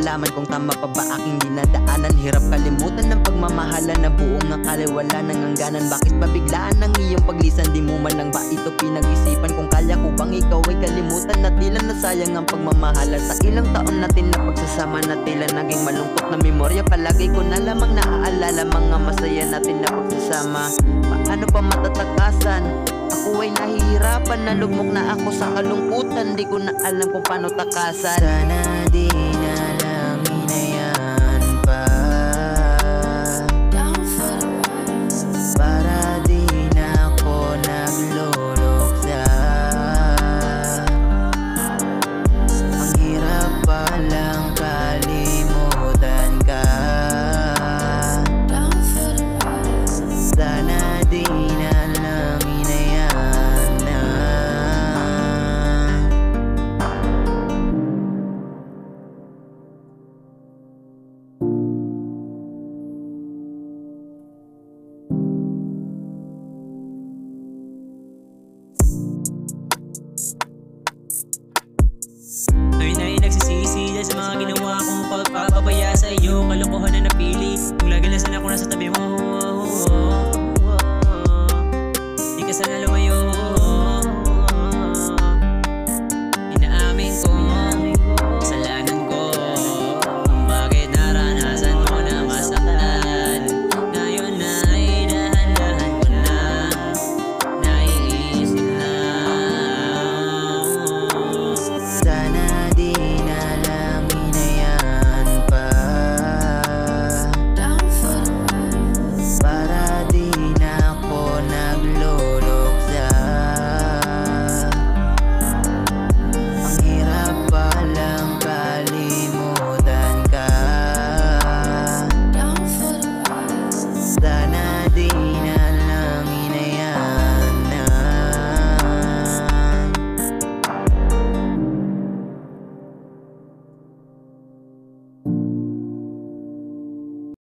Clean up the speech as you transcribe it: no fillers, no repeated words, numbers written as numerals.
malaman kung tama pa ba aking dinadaanan. Hirap kalimutan ng pagmamahalan na buong akala wala nang hangganan. Bakit ba biglaan ang iyong paglisan? Di mo man lang ba ito pinag-isipan? Kung kaya ko bang ikaw ay kalimutan na tila nasayang ang pagmamahalan. Sa ilang taon natin na pagsasama na tila naging malungkot na memorya. Palagi ko na lamang naaalala mga masaya natin na pagsasama. Paano pa matatakasan? Ako ay nahihirapan, nalugmok na ako sa kalungkutan. Di ko na alam kung paano takasan. Sana di